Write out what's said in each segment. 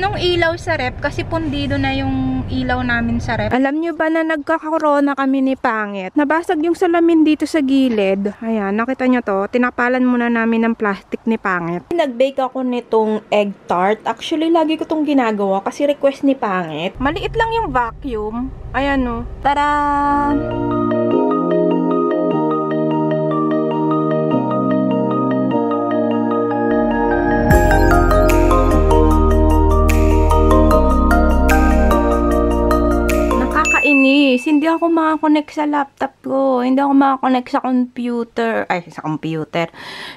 Nung ilaw sa rep, kasi pundido na yung ilaw namin sa rep. Alam nyo ba na nagkakakorona kami ni Pangit? Nabasag yung salamin dito sa gilid. Ayan, nakita nyo to? Tinapalan muna namin ng plastic ni Pangit. Nag-bake ako nitong egg tart. Actually, lagi ko tong ginagawa kasi request ni Pangit. Maliit lang yung vacuum. Ayan o. Tara! Hindi ako makakonect sa laptop ko. Hindi ako makakonect sa computer. Ay, sa computer.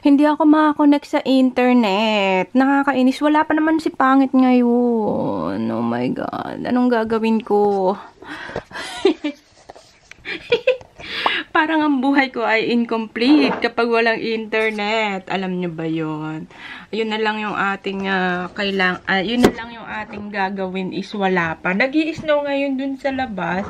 Hindi ako makakonect sa internet. Nakakainis. Wala pa naman si Pangit ngayon. Oh my God. Anong gagawin ko? Parang ang buhay ko ay incomplete kapag walang internet. Alam nyo ba yun? Yun na lang yung ating yun na lang yung ating gagawin is wala pa. Nag-i-snow ngayon dun sa labas.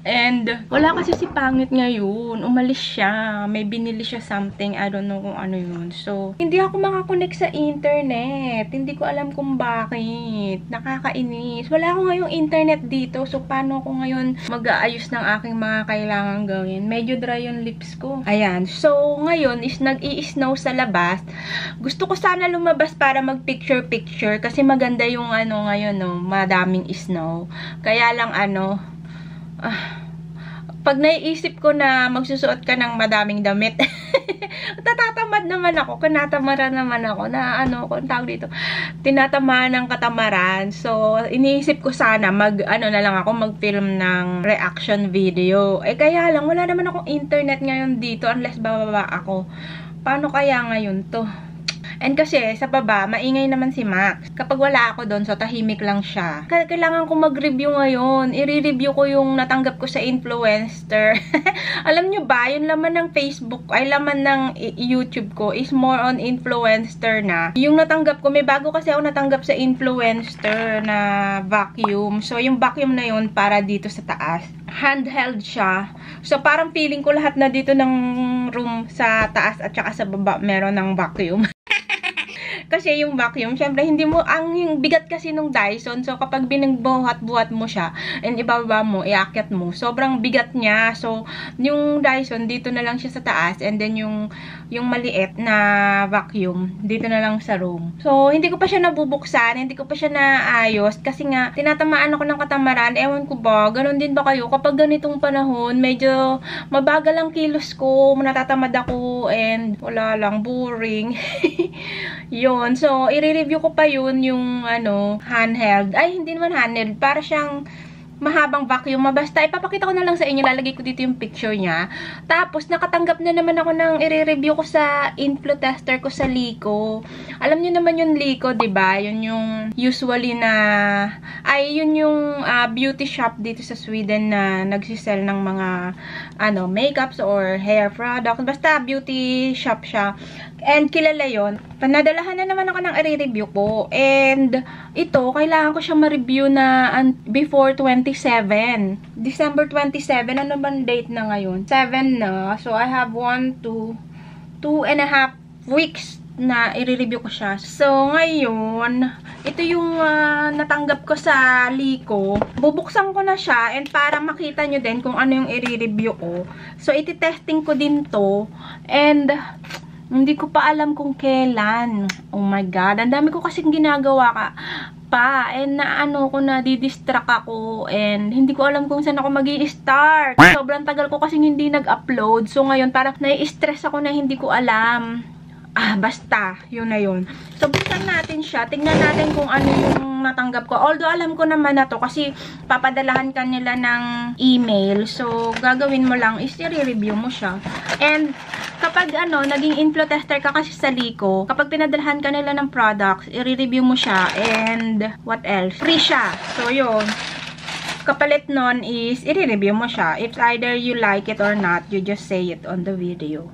And, wala kasi si Pangit ngayon. Umalis siya. May binili siya something. I don't know kung ano yun. So, hindi ako makakonect sa internet. Hindi ko alam kung bakit. Nakakainis. Wala ako ngayong internet dito. So, paano ako ngayon mag-aayos ng aking mga kailangan gawin? Medyo dry yung lips ko. Ayan. So, ngayon is nag-i-snow sa labas. Gusto ko sana lumabas para mag-picture-picture. Kasi maganda yung ngayon, no? Madaming snow. Kaya lang pag naiisip ko na magsusuot ka ng madaming damit, tatatamad naman ako, kanatamaran naman ako, na kung tawag dito, tinatamaan ng katamaran. So, iniisip ko sana, na lang ako, mag-film ng reaction video. Eh, kaya lang, wala naman akong internet ngayon dito, unless bababa ako. Paano kaya ngayon to? And kasi, sa baba, maingay naman si Max. Kapag wala ako doon, so tahimik lang siya. Kailangan ko mag-review ngayon. I-review ko yung natanggap ko sa influencer. Alam nyo ba, yung laman ng Facebook, ay laman ng YouTube ko is more on influencer na. Yung natanggap ko, may bago kasi ako natanggap sa influencer na vacuum. So, yung vacuum na yun para dito sa taas. Handheld siya. So, parang feeling ko lahat na dito ng room sa taas at saka sa baba meron ng vacuum. Kasi yung vacuum, syempre, hindi mo, yung bigat kasi nung Dyson, so kapag binagbuhat-buhat mo siya, and ibaba mo, iakyat mo, sobrang bigat niya. So, yung Dyson, dito na lang siya sa taas, and then yung maliit na vacuum, dito na lang sa room. So, hindi ko pa siya nabubuksan, hindi ko pa siya naayos, kasi nga, tinatamaan ako ng katamaran, ewan ko ba, ganun din ba kayo? Kapag ganitong panahon, medyo mabagal ang kilos ko, natatamad ako, and wala lang, boring. Yun. So, i-review ko pa yun, yung handheld. Ay, hindi naman handheld. Para siyang mahabang vacuum. Basta, ipapakita ko na lang sa inyo. Lalagay ko dito yung picture niya. Tapos, nakatanggap na naman ako ng i-review ko sa info tester ko sa Lico. Alam niyo naman yung Lico, diba? Yun yung usually na, yun yung beauty shop dito sa Sweden na nagsisell ng mga, makeups or hair products. Basta, beauty shop siya. And kilala yun. Panadalahan na naman ako ng i-review ko. And ito, kailangan ko siya ma-review na before 27. December 27. Ano bang date na ngayon? 7 na. So, I have 2.5 weeks na i-review ko siya. So, ngayon, ito yung natanggap ko sa Lico. Bubuksan ko na siya and para makita nyo din kung ano yung i-review ko. So, iti-testing ko din to. And hindi ko pa alam kung kailan. Oh my God. Ang dami ko kasing ginagawa pa. And didistract ako. And hindi ko alam kung saan ako mag-i-start. Sobrang tagal ko kasing hindi nag-upload. So ngayon parang nai-stress ako na hindi ko alam. Basta. Yun na yun. So buksan natin siya. Tingnan natin kung ano yung natanggap ko. Although alam ko naman na to kasi papadalahan ka nila ng email. So gagawin mo lang is i-review mo siya. And kapag naging info tester ka kasi sa Lico, kapag pinadalhan ka nila ng products, i-review mo siya. And what else? Free siya. So yun. Kapalit nun is i-review mo siya. If either you like it or not, you just say it on the video.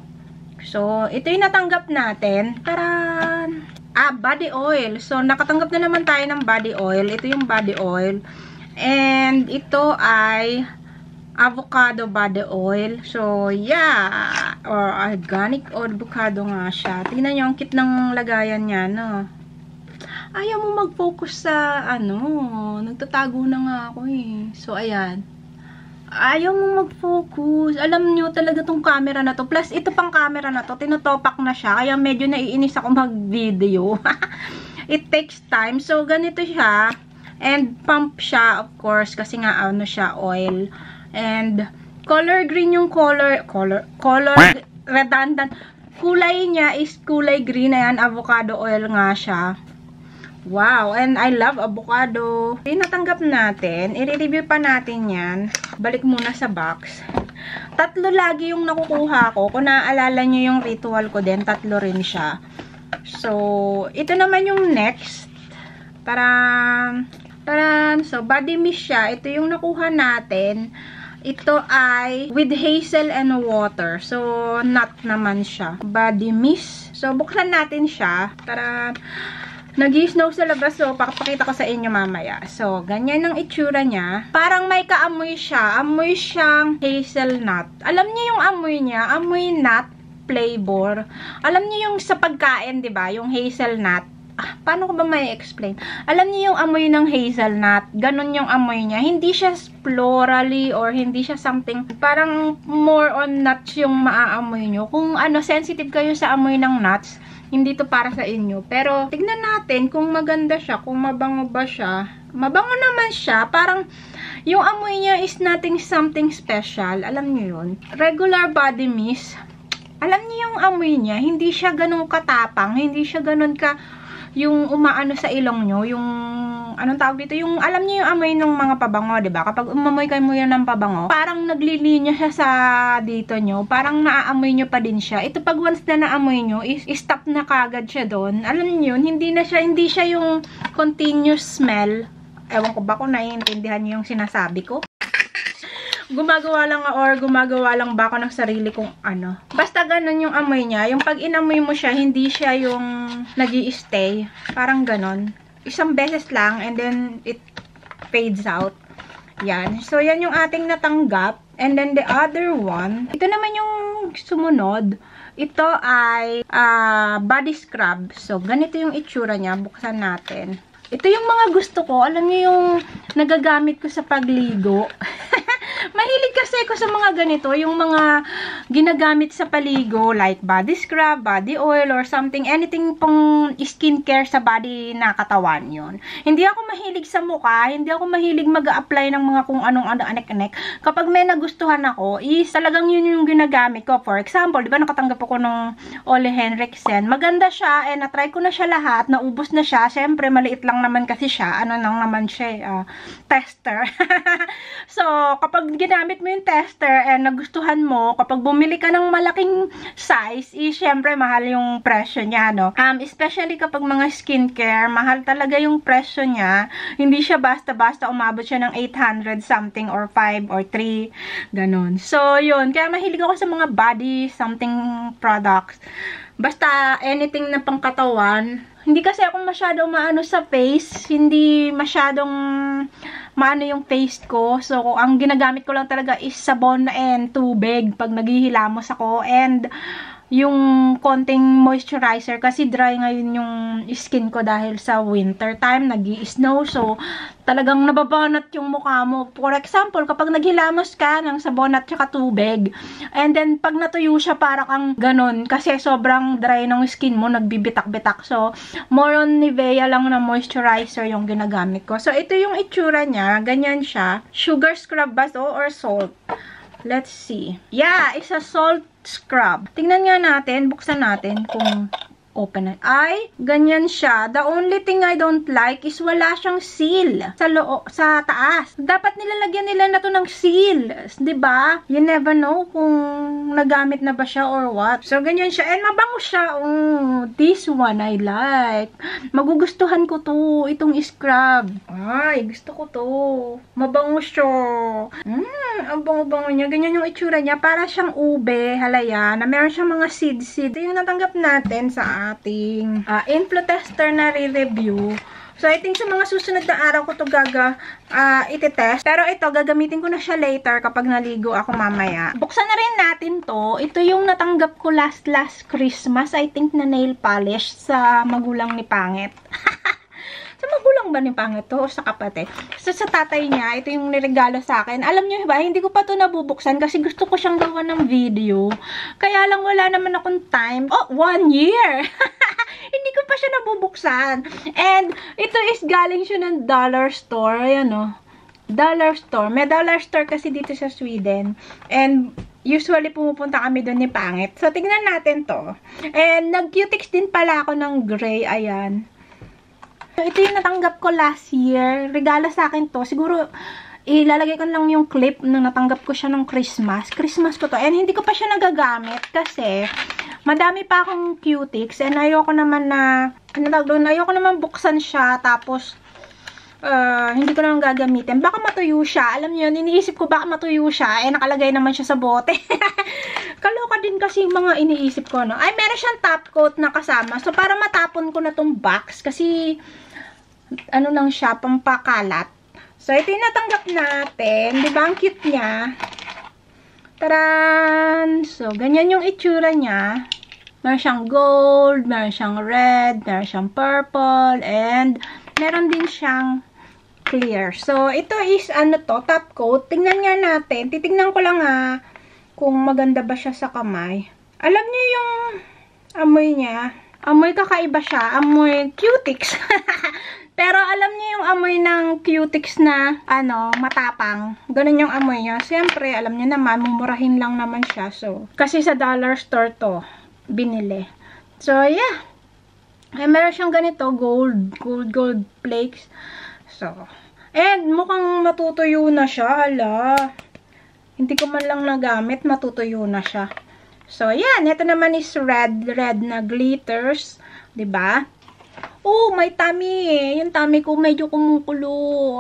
So, ito yung natanggap natin. Taran! Body oil. So, nakatanggap na naman tayo ng body oil. Ito yung body oil. And, ito ay avocado body oil. So, yeah. Or organic avocado nga siya. Tingnan nyo, ang cute ng lagayan niya, no? Ayaw mo mag-focus sa, nagtatago na nga ako eh. So, ayan. Ayaw mo mag-focus. Alam nyo talaga tong camera na to. Plus, ito pang camera na to, tinutopak na siya. Kaya medyo naiinis ako mag-video. It takes time. So, ganito siya. And, pump siya, of course, kasi nga, siya, oil. And, color green yung color redundant. Kulay niya is kulay green. Ayan, avocado oil nga siya. Wow, and I love avocado. Tinatanggap natin. I-review pa natin yan. Balik muna sa box. 3 lagi yung nakukuha ko. Kung naaalala nyo yung ritual ko din, 3 rin siya. So, ito naman yung next. Taran! So, body mist siya. Ito yung nakuha natin. Ito ay with hazel and water. So, nut naman siya. Body mist. So, buksan natin siya. Taran! Nag-snow sa labas, so pakapakita ko sa inyo mamaya. So, ganyan ang itsura niya. Parang may kaamoy siya. Amoy siyang hazelnut. Alam niyo yung amoy niya? Amoy nut flavor. Alam niyo yung sa pagkain, 'di ba? Yung hazelnut. Paano ko ba may explain? Alam niyo yung amoy ng hazelnut. Ganon yung amoy niya. Hindi siya florally or hindi siya something. Parang more on nuts yung maaamoy nyo. Kung sensitive kayo sa amoy ng nuts, hindi to para sa inyo. Pero, tignan natin kung maganda siya, kung mabango ba siya. Mabango naman siya. Parang, yung amoy niya is nothing something special. Alam niyo yun? Regular body mist. Alam niyo yung amoy niya, hindi siya ganun katapang. Hindi siya ganun ka, yung umaano sa ilong nyo. Yung, anong tawag dito? Yung, alam niyo yung amoy ng mga pabango, diba? Kapag umamoy kayo mo yan ng pabango, parang naglilinya siya sa dito nyo. Parang naaamoy nyo pa din siya. Ito pag once na naamoy nyo, stop na kagad siya doon. Alam niyo yun, hindi siya yung continuous smell. Ewan ko ba kung naiintindihan niyo yung sinasabi ko? Gumagawa lang ba ako ng sarili kong Basta ganun yung amoy niya. Yung pag inamoy mo siya, hindi siya yung nag-i-stay. Parang ganun. Isang beses lang and then it fades out. Yan. So, yan yung ating natanggap. And then the other one, ito naman yung sumunod. Ito ay body scrub. So, ganito yung itsura niya. Buksan natin. Ito yung mga gusto ko. Alam niyo yung nagagamit ko sa pagligo. Mahilig kasi ako sa mga ganito, yung mga ginagamit sa paligo, like body scrub, body oil, or something, anything pong skincare sa body na katawan yun. Hindi ako mahilig sa mukha, hindi ako mahilig mag-a-apply ng mga kung anong anek-anek. Kapag may nagustuhan ako, talagang yun yung ginagamit ko. For example, di ba nakatanggap ako ng Ole Henriksen. Maganda siya, and na-try ko na siya lahat, naubos na siya. Siyempre, maliit lang naman kasi siya. Ano lang naman siya, tester. So, kapag ginamit mo yung tester and nagustuhan mo, kapag bumili ka ng malaking size, syempre mahal yung presyo niya, no? Especially kapag mga skincare, mahal talaga yung presyo niya. Hindi siya basta-basta umabot siya ng 800 something or 5 or 3, ganun. So, yun. Kaya mahilig ako sa mga body something products. Basta anything na pangkatawan. Hindi kasi ako masyadong maano sa face. Hindi masyadong maano yung face ko. So, ang ginagamit ko lang talaga is sabon and tubig pag naghihilamos ako. And yung konting moisturizer kasi dry ngayon yung skin ko dahil sa winter time, nag-i-snow, so talagang nababanat yung mukha mo. For example, kapag naghilamos ka ng sabon at saka tubig, and then pag natuyo siya para kang ganun kasi sobrang dry ng skin mo, nagbibitak-bitak. So, more on Nivea lang na moisturizer yung ginagamit ko. So, ito yung itsura niya, ganyan siya. Sugar scrub ba to or salt? Let's see. Yeah, it's a salt scrub. Tingnan nga natin, buksan natin kung open na. Ay, ganyan siya. The only thing I don't like is wala siyang seal sa taas. Dapat nilalagyan nila na to ng seal. Diba? You never know kung nagamit na ba siya or what. So, ganyan siya. And mabango siya. Oh, this one I like. Magugustuhan ko to. Itong scrub. Ay, gusto ko to. Mabango siya. Ang bango-bango niya. Ganyan yung itsura niya. Para siyang ube, halaya, na meron siyang mga seed-seed. Ito yung natanggap natin sa ating info tester na re-review. So, I think sa mga susunod na araw ko ito iti-test. Pero ito, gagamitin ko na siya later kapag naligo ako mamaya. Buksan na rin natin to. Ito yung natanggap ko last Christmas. I think na nail polish sa magulang ni Pangit. Sa magulang ba ni pangit to? O sa kapatid? So, sa tatay niya, ito yung niregalo sa akin. Alam niyo ba, hindi ko pa to nabubuksan kasi gusto ko siyang gawa ng video. Kaya lang wala naman akong time. Oh, 1 year! Hindi ko pa siya nabubuksan. And, ito is galing siya ng dollar store. Ayan o. Dollar store. May dollar store kasi dito sa Sweden. And, usually pumupunta kami doon ni Pangit. So, tignan natin to. And, nag-cutix din pala ako ng gray. Ayan. So, ito yung natanggap ko last year. Regalo sa akin to. Siguro, ilalagay ko lang yung clip nung natanggap ko siya ng Christmas. Christmas ko to. And, hindi ko pa siya nagagamit kasi madami pa akong cutix. And, ayoko naman na, ayoko naman buksan siya. Tapos, hindi ko naman gagamitin. Baka matuyo siya. Alam niyo yun, iniisip ko baka matuyo siya. Nakalagay naman siya sa bote. Kaloka din kasi yung mga iniisip ko, no? Ay, meron siyang top coat na kasama. So, para matapon ko na tong box. Kasi, ano lang siya, pampakalat. So, ito yung natanggap natin. Di ba? Ang cute niya. Taran! So, ganyan yung itsura niya. Meron siyang gold, meron siyang red, meron siyang purple, and meron din siyang clear. So, ito is, ano to, top coat. Tingnan nga natin. Titingnan ko lang kung maganda ba siya sa kamay. Alam niyo yung amoy niya. Amoy kakaiba siya. Amoy cutix. Pero alam niyo yung amoy ng cutix na, matapang. Ganun yung amoy niya. Siyempre, alam niyo naman, mumurahin lang naman siya. So, kasi sa dollar store to, binili. So, yeah. Ay, meron siyang ganito, gold flakes. So, and mukhang matutuyo na siya, hala. Hindi ko man lang nagamit, matutuyo na siya. So, yan. Ito naman is red na glitters. 'Di ba? Oh, may tummy eh. Yung tummy ko medyo kumukulo.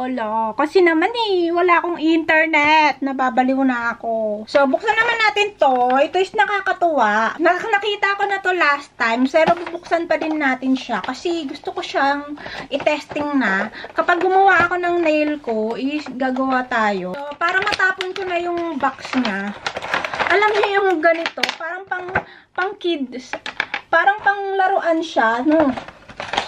Hala. Kasi naman wala akong internet. Nababaliw na ako. So, buksan naman natin to. Ito is nakakatuwa. Nakita ko na to last time. Pero bubuksan pa din natin siya. Kasi gusto ko siyang i-testing na. Kapag gumawa ako ng nail ko, is gagawa tayo. So, para matapon ko na yung box niya. Alam niyo yung ganito. Parang pang kids. Parang pang laruan siya, no?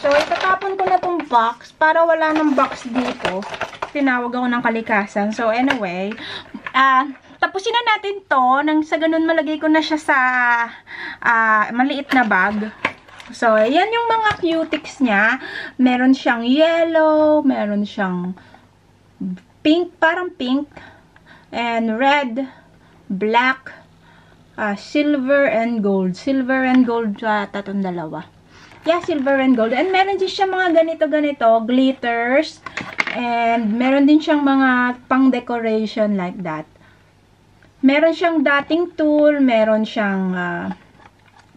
So, itatapon ko na tong box para wala ng box dito. Tinawag ako ng kalikasan. So, anyway, tapusin na natin to. Nang sa ganun, malagay ko na siya sa maliit na bag. So, yan yung mga cutix niya. Meron siyang yellow, meron siyang pink, parang pink, and red, black, silver, and gold. Silver and gold sa tatong dalawa. Yeah, silver and gold. And meron din siya mga ganito, glitters. And meron din siyang mga pang-decoration like that. Meron siyang dotting tool, meron siyang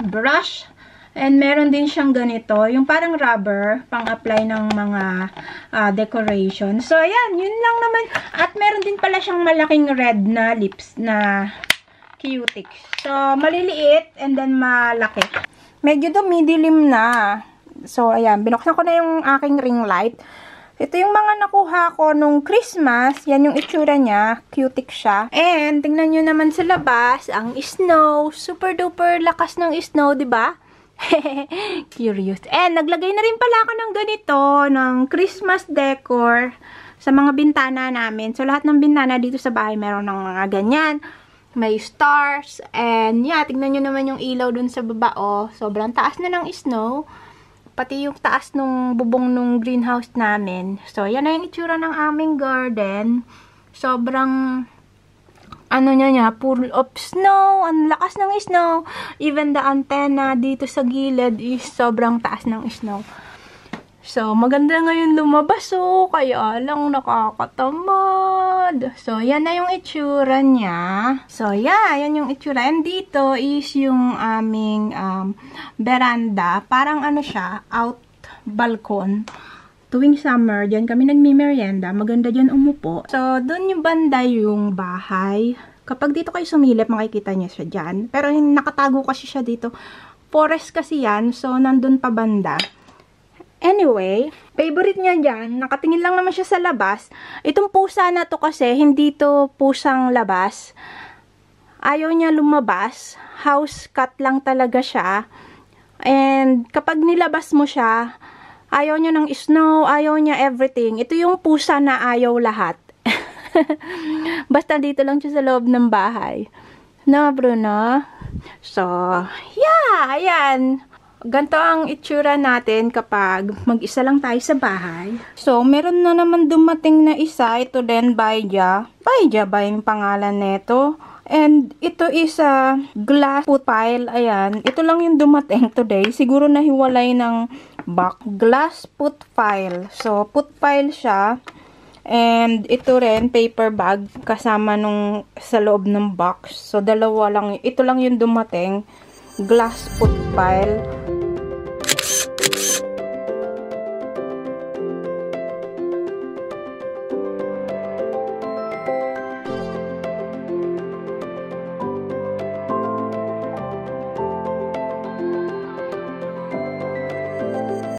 brush, and meron din siyang ganito, yung parang rubber, pang-apply ng mga decoration. So, ayan, yun lang naman. At meron din pala siyang malaking red na lips na cutix. So, maliliit and then malaki. Medyo dumidilim na. So, ayan. Binuksan ko na yung aking ring light. Ito yung mga nakuha ko nung Christmas. Yan yung itsura niya. Cutix siya. And, tingnan nyo naman sa labas. Ang snow. Super duper lakas ng snow, diba? Curious. And, naglagay na rin pala ako ng ganito. Ng Christmas decor. Sa mga bintana namin. So, lahat ng bintana dito sa bahay meron ng mga ganyan. May stars, and yeah, tignan nyo naman yung ilaw dun sa baba, oh. Sobrang taas na ng snow. Pati yung taas nung bubong nung greenhouse namin. So, yan na yung itsura ng aming garden. Sobrang, full of snow. Ang lakas ng snow. Even the antenna dito sa gilid is sobrang taas ng snow. So, maganda ngayon lumabas, oh. Kaya lang nakakatamad. So, yan na yung itsura niya. So, yeah, yan yung itsura. And dito is yung aming veranda. Parang siya, out balcon. Tuwing summer, dyan kami nagmi-merienda. Maganda dyan umupo. So, dun yung banda yung bahay. Kapag dito kayo sumilip, makikita niya siya dyan. Pero nakatago kasi siya dito. Forest kasi yan. So, nandun pa banda. Anyway, favorite niya dyan, nakatingin lang naman siya sa labas. Itong pusa na to kasi, hindi to pusang labas. Ayaw niya lumabas. House cat lang talaga siya. And kapag nilabas mo siya, Ayaw niya ng snow, ayaw niya everything. Ito yung pusa na ayaw lahat. Basta dito lang siya sa loob ng bahay. No, Bruno? So, yeah, ayan. Ganito ang itsura natin kapag mag-isa lang tayo sa bahay. So, meron na naman dumating na isa. Ito din, Baija. Baija ba yung pangalan nito? And ito is a glass food pile. Ayan. Ito lang yung dumating today. Siguro nahiwalay ng box. Glass food pile. So, food pile siya. And ito rin, paper bag. Kasama nung sa loob ng box. So, dalawa lang. Ito lang yung dumating. Glass food pile.